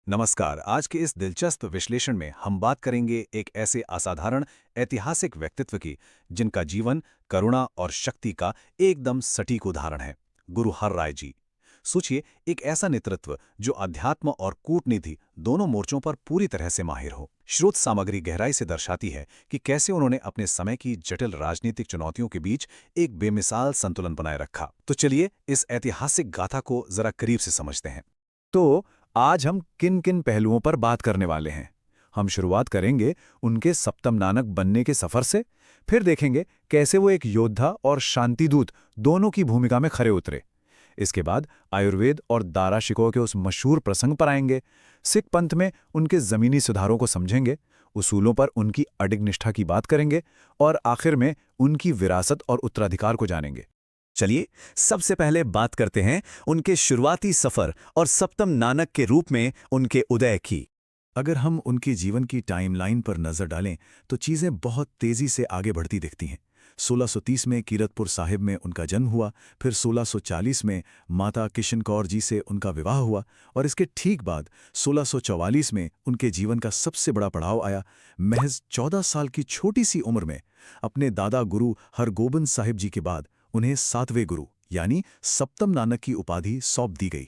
नमस्कार। आज के इस दिलचस्प विश्लेषण में हम बात करेंगे एक ऐसे असाधारण ऐतिहासिक व्यक्तित्व की जिनका जीवन करुणा और शक्ति का एकदम सटीक उदाहरण है। गुरु हर राय जी। सोचिए, एक ऐसा नेतृत्व जो अध्यात्म और कूटनीति दोनों मोर्चों पर पूरी तरह से माहिर हो। स्रोत सामग्री गहराई से दर्शाती है कि कैसे उन्होंने अपने समय की जटिल राजनीतिक चुनौतियों के बीच एक बेमिसाल संतुलन बनाए रखा। तो चलिए इस ऐतिहासिक गाथा को जरा करीब से समझते हैं। तो आज हम किन किन पहलुओं पर बात करने वाले हैं। हम शुरुआत करेंगे उनके सप्तम नानक बनने के सफर से। फिर देखेंगे कैसे वो एक योद्धा और शांतिदूत दोनों की भूमिका में खरे उतरे। इसके बाद आयुर्वेद और दारा शिकोह के उस मशहूर प्रसंग पर आएंगे। सिख पंथ में उनके जमीनी सुधारों को समझेंगे, उसूलों पर उनकी अडिग निष्ठा की बात करेंगे और आखिर में उनकी विरासत और उत्तराधिकार को जानेंगे। चलिए सबसे पहले बात करते हैं उनके शुरुआती सफर और सप्तम नानक के रूप में उनके उदय की। अगर हम उनके जीवन की टाइमलाइन पर नजर डालें तो चीजें बहुत तेजी से आगे बढ़ती दिखती हैं। 1630 में कीरतपुर साहिब में उनका जन्म हुआ, फिर 1640 में माता किशन कौर जी से उनका विवाह हुआ और इसके ठीक बाद 1644 में उनके जीवन का सबसे बड़ा पड़ाव आया। महज 14 साल की छोटी सी उम्र में अपने दादा गुरु हरगोबिंद साहिब जी के बाद उन्हें 7वें गुरु यानी सप्तम नानक की उपाधि सौंप दी गई।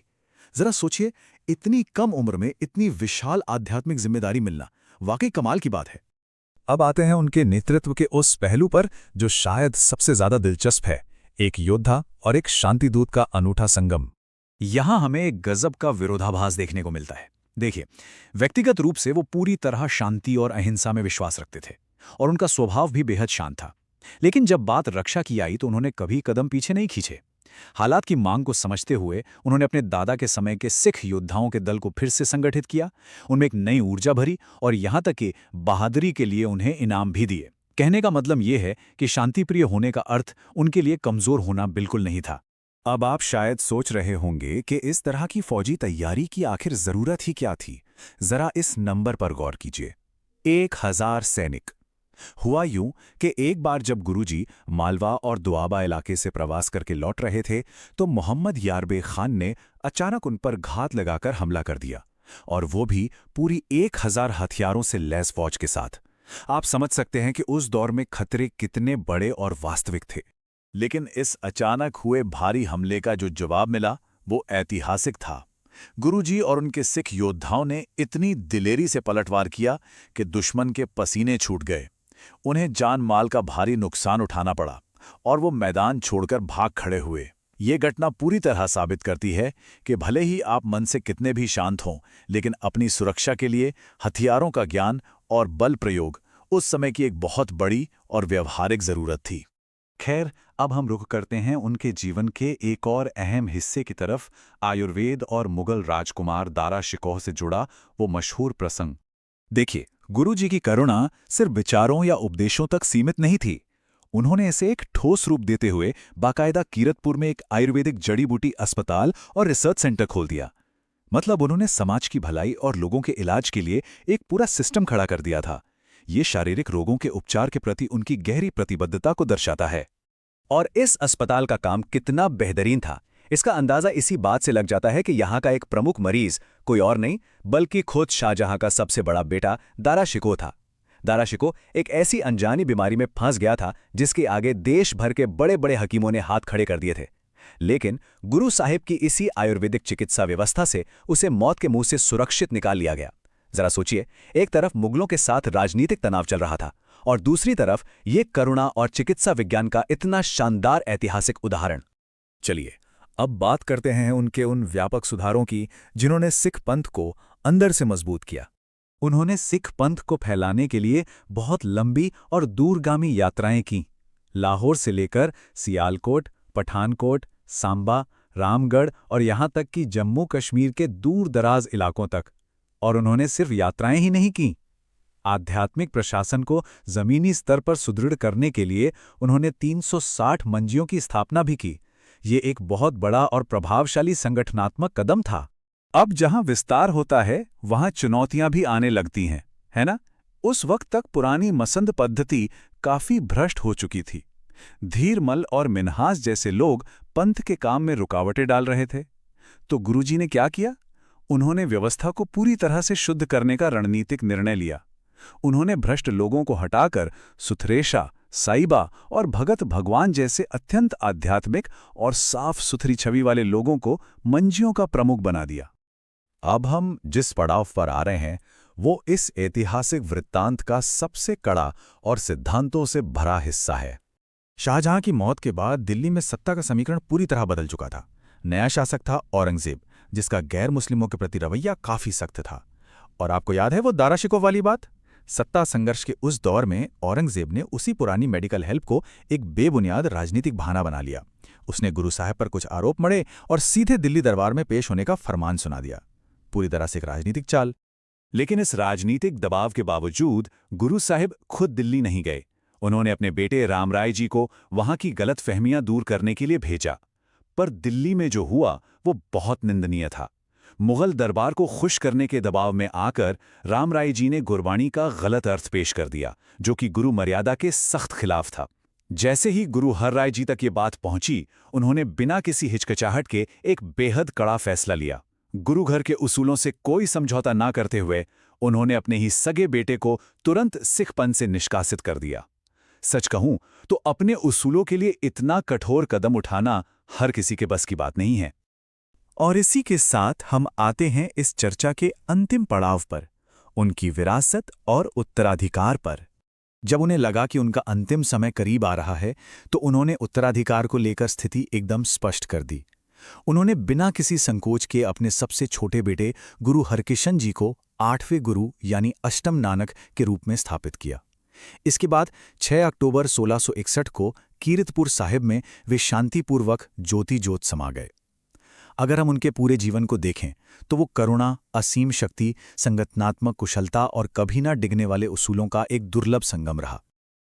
जरा सोचिए, इतनी कम उम्र में इतनी विशाल आध्यात्मिक जिम्मेदारी मिलना वाकई कमाल की बात है। अब आते हैं उनके नेतृत्व के उस पहलू पर जो शायद सबसे ज्यादा दिलचस्प है, एक योद्धा और एक शांतिदूत का अनूठा संगम। यहां हमें एक गजब का विरोधाभास देखने को मिलता है। देखिए, व्यक्तिगत रूप से वो पूरी तरह शांति और अहिंसा में विश्वास रखते थे और उनका स्वभाव भी बेहद शांत था। लेकिन जब बात रक्षा की आई तो उन्होंने कभी कदम पीछे नहीं खींचे। हालात की मांग को समझते हुए उन्होंने अपने दादा के समय के सिख योद्धाओं के दल को फिर से संगठित किया, उनमें एक नई ऊर्जा भरी और यहां तक कि बहादुरी के लिए उन्हें इनाम भी दिए। कहने का मतलब यह है कि शांतिप्रिय होने का अर्थ उनके लिए कमजोर होना बिल्कुल नहीं था। अब आप शायद सोच रहे होंगे कि इस तरह की फौजी तैयारी की आखिर जरूरत ही क्या थी। जरा इस नंबर पर गौर कीजिए, 1000 सैनिक। हुआ यूं कि एक बार जब गुरुजी मालवा और दुआबा इलाके से प्रवास करके लौट रहे थे तो मोहम्मद यारबे खान ने अचानक उन पर घात लगाकर हमला कर दिया, और वो भी पूरी 1000 हथियारों से लैस फौज के साथ। आप समझ सकते हैं कि उस दौर में खतरे कितने बड़े और वास्तविक थे। लेकिन इस अचानक हुए भारी हमले का जो जवाब मिला वो ऐतिहासिक था। गुरुजी और उनके सिख योद्धाओं ने इतनी दिलेरी से पलटवार किया कि दुश्मन के पसीने छूट गए। उन्हें जान माल का भारी नुकसान उठाना पड़ा और वो मैदान छोड़कर भाग खड़े हुए। ये घटना पूरी तरह साबित करती है कि भले ही आप मन से कितने भी शांत हों, लेकिन अपनी सुरक्षा के लिए हथियारों का ज्ञान और बल प्रयोग उस समय की एक बहुत बड़ी और व्यवहारिक जरूरत थी। खैर, अब हम रुख करते हैं उनके जीवन के एक और अहम हिस्से की तरफ, आयुर्वेद और मुगल राजकुमार दारा शिकोह से जुड़ा वो मशहूर प्रसंग। देखिए, गुरुजी की करुणा सिर्फ विचारों या उपदेशों तक सीमित नहीं थी। उन्होंने इसे एक ठोस रूप देते हुए बाकायदा कीरतपुर में एक आयुर्वेदिक जड़ी बूटी अस्पताल और रिसर्च सेंटर खोल दिया। मतलब उन्होंने समाज की भलाई और लोगों के इलाज के लिए एक पूरा सिस्टम खड़ा कर दिया था। ये शारीरिक रोगों के उपचार के प्रति उनकी गहरी प्रतिबद्धता को दर्शाता है। और इस अस्पताल का काम कितना बेहतरीन था, इसका अंदाजा इसी बात से लग जाता है कि यहाँ का एक प्रमुख मरीज कोई और नहीं बल्कि खुद शाहजहां का सबसे बड़ा बेटा दारा शिकोह था। दारा शिकोह एक ऐसी अनजानी बीमारी में फंस गया था जिसके आगे देश भर के बड़े बड़े हकीमों ने हाथ खड़े कर दिए थे। लेकिन गुरु साहिब की इसी आयुर्वेदिक चिकित्सा व्यवस्था से उसे मौत के मुंह से सुरक्षित निकाल लिया गया। जरा सोचिए, एक तरफ मुगलों के साथ राजनीतिक तनाव चल रहा था और दूसरी तरफ ये करुणा और चिकित्सा विज्ञान का इतना शानदार ऐतिहासिक उदाहरण। चलिए अब बात करते हैं उनके उन व्यापक सुधारों की जिन्होंने सिख पंथ को अंदर से मजबूत किया। उन्होंने सिख पंथ को फैलाने के लिए बहुत लंबी और दूरगामी यात्राएं की, लाहौर से लेकर सियालकोट, पठानकोट, सांबा, रामगढ़ और यहां तक कि जम्मू कश्मीर के दूर दराज इलाकों तक। और उन्होंने सिर्फ यात्राएं ही नहीं की, आध्यात्मिक प्रशासन को जमीनी स्तर पर सुदृढ़ करने के लिए उन्होंने 360 मंजियों की स्थापना भी की। ये एक बहुत बड़ा और प्रभावशाली संगठनात्मक कदम था। अब जहां विस्तार होता है वहां चुनौतियां भी आने लगती हैं, है ना? उस वक्त तक पुरानी मसंद पद्धति काफी भ्रष्ट हो चुकी थी। धीरमल और मिन्हास जैसे लोग पंथ के काम में रुकावटें डाल रहे थे। तो गुरुजी ने क्या किया? उन्होंने व्यवस्था को पूरी तरह से शुद्ध करने का रणनीतिक निर्णय लिया। उन्होंने भ्रष्ट लोगों को हटाकर सुथरेशा, साईबा और भगत भगवान जैसे अत्यंत आध्यात्मिक और साफ सुथरी छवि वाले लोगों को मंजियों का प्रमुख बना दिया। अब हम जिस पड़ाव पर आ रहे हैं वो इस ऐतिहासिक वृत्तांत का सबसे कड़ा और सिद्धांतों से भरा हिस्सा है। शाहजहां की मौत के बाद दिल्ली में सत्ता का समीकरण पूरी तरह बदल चुका था। नया शासक था औरंगजेब, जिसका गैर मुस्लिमों के प्रति रवैया काफी सख्त था। और आपको याद है वो दारा शिकोह वाली बात? सत्ता संघर्ष के उस दौर में औरंगजेब ने उसी पुरानी मेडिकल हेल्प को एक बेबुनियाद राजनीतिक बहाना बना लिया। उसने गुरु साहब पर कुछ आरोप मढ़े और सीधे दिल्ली दरबार में पेश होने का फरमान सुना दिया। पूरी तरह से एक राजनीतिक चाल। लेकिन इस राजनीतिक दबाव के बावजूद गुरु साहिब खुद दिल्ली नहीं गए। उन्होंने अपने बेटे रामराय जी को वहां की गलतफहमियां दूर करने के लिए भेजा। पर दिल्ली में जो हुआ वो बहुत निंदनीय था। मुगल दरबार को खुश करने के दबाव में आकर रामराय जी ने गुरबाणी का गलत अर्थ पेश कर दिया, जो कि गुरु मर्यादा के सख्त खिलाफ था। जैसे ही गुरु हरराय जी तक ये बात पहुंची, उन्होंने बिना किसी हिचकिचाहट के एक बेहद कड़ा फैसला लिया। गुरु घर के उसूलों से कोई समझौता ना करते हुए उन्होंने अपने ही सगे बेटे को तुरंत सिखपन से निष्कासित कर दिया। सच कहूं तो अपने उसूलों के लिए इतना कठोर कदम उठाना हर किसी के बस की बात नहीं है। और इसी के साथ हम आते हैं इस चर्चा के अंतिम पड़ाव पर, उनकी विरासत और उत्तराधिकार पर। जब उन्हें लगा कि उनका अंतिम समय करीब आ रहा है, तो उन्होंने उत्तराधिकार को लेकर स्थिति एकदम स्पष्ट कर दी। उन्होंने बिना किसी संकोच के अपने सबसे छोटे बेटे गुरु हरकिशन जी को 8वें गुरु यानी अष्टम नानक के रूप में स्थापित किया। इसके बाद 6 अक्टूबर 1661 को कीरतपुर साहिब में वे शांतिपूर्वक ज्योति ज्योत समा गए। अगर हम उनके पूरे जीवन को देखें तो वो करुणा, असीम शक्ति, संगठनात्मक कुशलता और कभी ना डिगने वाले उसूलों का एक दुर्लभ संगम रहा।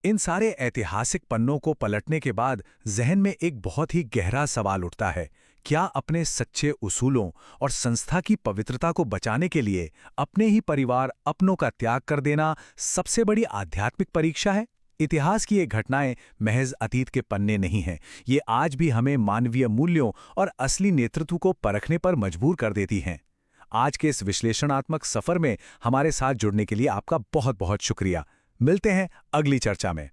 इन सारे ऐतिहासिक पन्नों को पलटने के बाद जहन में एक बहुत ही गहरा सवाल उठता है, क्या अपने सच्चे उसूलों और संस्था की पवित्रता को बचाने के लिए अपने ही परिवार, अपनों का त्याग कर देना सबसे बड़ी आध्यात्मिक परीक्षा है? इतिहास की ये घटनाएं महज अतीत के पन्ने नहीं हैं, ये आज भी हमें मानवीय मूल्यों और असली नेतृत्व को परखने पर मजबूर कर देती हैं। आज के इस विश्लेषणात्मक सफर में हमारे साथ जुड़ने के लिए आपका बहुत बहुत शुक्रिया। मिलते हैं अगली चर्चा में।